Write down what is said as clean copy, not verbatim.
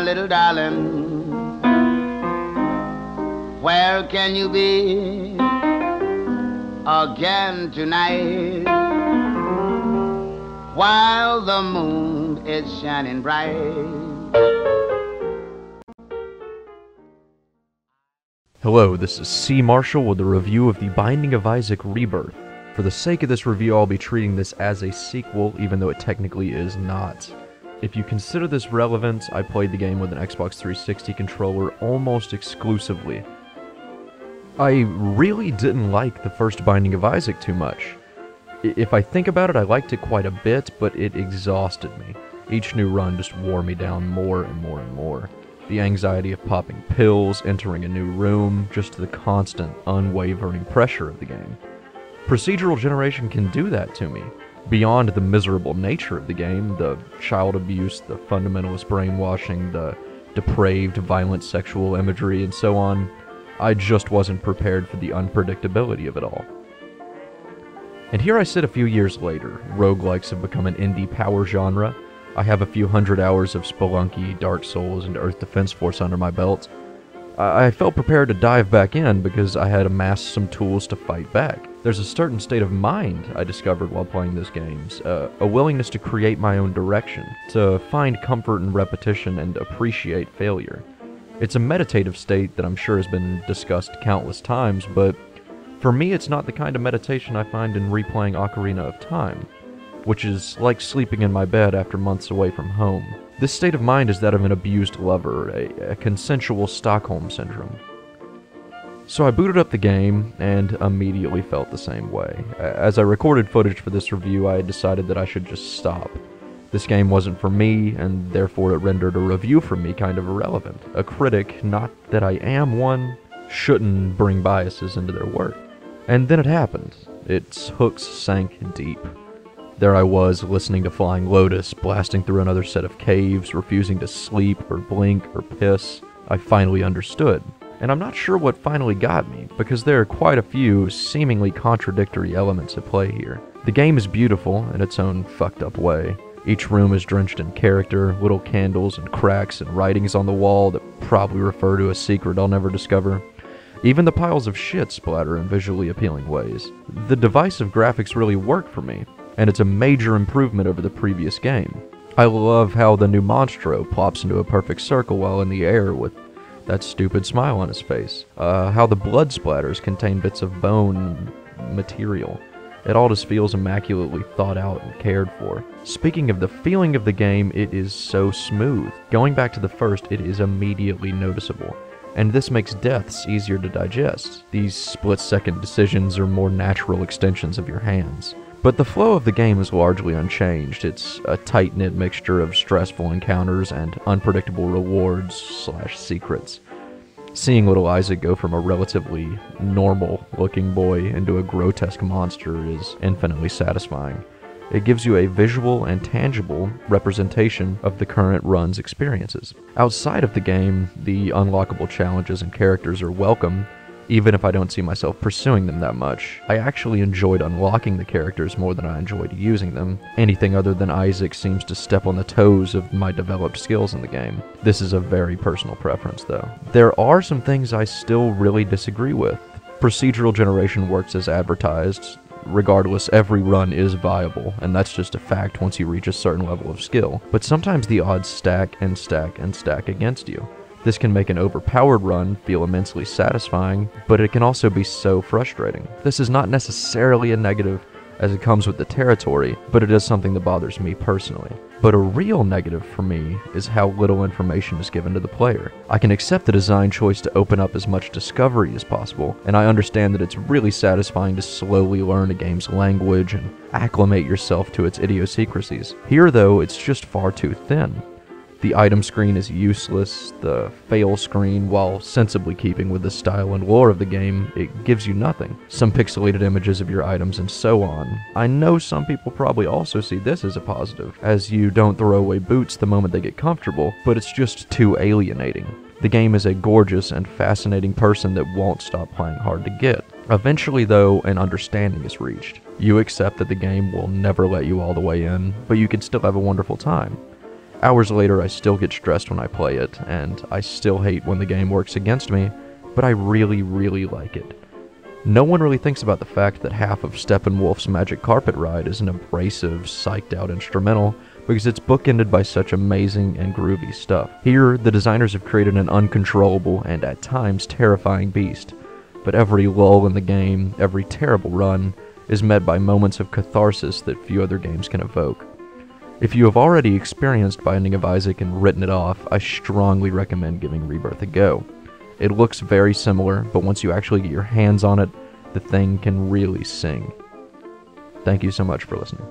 little darling, where can you be again tonight, while the moon is shining bright? Hello, this is C. Marshall with a review of The Binding of Isaac Rebirth. For the sake of this review, I'll be treating this as a sequel, even though it technically is not. If you consider this relevant, I played the game with an Xbox 360 controller almost exclusively. I really didn't like the first Binding of Isaac too much. If I think about it, I liked it quite a bit, but it exhausted me. Each new run just wore me down more and more and more. The anxiety of popping pills, entering a new room, just the constant, unwavering pressure of the game. Procedural generation can do that to me. Beyond the miserable nature of the game, the child abuse, the fundamentalist brainwashing, the depraved, violent sexual imagery, and so on, I just wasn't prepared for the unpredictability of it all. And here I sit a few years later. Roguelikes have become an indie power genre. I have a few hundred hours of Spelunky, Dark Souls, and Earth Defense Force under my belt. I felt prepared to dive back in because I had amassed some tools to fight back. There's a certain state of mind I discovered while playing these games, a willingness to create my own direction, to find comfort in repetition and appreciate failure. It's a meditative state that I'm sure has been discussed countless times, but for me it's not the kind of meditation I find in replaying Ocarina of Time, which is like sleeping in my bed after months away from home. This state of mind is that of an abused lover, a consensual Stockholm syndrome. So I booted up the game, and immediately felt the same way. As I recorded footage for this review, I had decided that I should just stop. This game wasn't for me, and therefore it rendered a review for me kind of irrelevant. A critic, not that I am one, shouldn't bring biases into their work. And then it happened. Its hooks sank deep. There I was, listening to Flying Lotus, blasting through another set of caves, refusing to sleep or blink or piss. I finally understood. And I'm not sure what finally got me, because there are quite a few seemingly contradictory elements at play here. The game is beautiful in its own fucked up way. Each room is drenched in character, little candles and cracks and writings on the wall that probably refer to a secret I'll never discover. Even the piles of shit splatter in visually appealing ways. The divisive graphics really work for me, and it's a major improvement over the previous game. I love how the new Monstro plops into a perfect circle while in the air with that stupid smile on his face. How the blood splatters contain bits of bone material. It all just feels immaculately thought out and cared for. Speaking of the feeling of the game, it is so smooth. Going back to the first, it is immediately noticeable. And this makes deaths easier to digest. These split-second decisions are more natural extensions of your hands. But the flow of the game is largely unchanged. It's a tight-knit mixture of stressful encounters and unpredictable rewards/secrets. Seeing little Isaac go from a relatively normal-looking boy into a grotesque monster is infinitely satisfying. It gives you a visual and tangible representation of the current run's experiences. Outside of the game, the unlockable challenges and characters are welcome, even if I don't see myself pursuing them that much. I actually enjoyed unlocking the characters more than I enjoyed using them. Anything other than Isaac seems to step on the toes of my developed skills in the game. This is a very personal preference, though. There are some things I still really disagree with. Procedural generation works as advertised. Regardless, every run is viable, and that's just a fact once you reach a certain level of skill. But sometimes the odds stack and stack and stack against you. This can make an overpowered run feel immensely satisfying, but it can also be so frustrating. This is not necessarily a negative, as it comes with the territory, but it is something that bothers me personally. But a real negative for me is how little information is given to the player. I can accept the design choice to open up as much discovery as possible, and I understand that it's really satisfying to slowly learn a game's language and acclimate yourself to its idiosyncrasies. Here, though, it's just far too thin. The item screen is useless. The fail screen, while sensibly keeping with the style and lore of the game, it gives you nothing. Some pixelated images of your items and so on. I know some people probably also see this as a positive, as you don't throw away boots the moment they get comfortable, but it's just too alienating. The game is a gorgeous and fascinating person that won't stop playing hard to get. Eventually, though, an understanding is reached. You accept that the game will never let you all the way in, but you can still have a wonderful time. Hours later, I still get stressed when I play it, and I still hate when the game works against me, but I really, really like it. No one really thinks about the fact that half of Steppenwolf's Magic Carpet Ride is an abrasive, psyched-out instrumental, because it's bookended by such amazing and groovy stuff. Here, the designers have created an uncontrollable and at times terrifying beast, but every lull in the game, every terrible run, is met by moments of catharsis that few other games can evoke. If you have already experienced Binding of Isaac and written it off, I strongly recommend giving Rebirth a go. It looks very similar, but once you actually get your hands on it, the thing can really sing. Thank you so much for listening.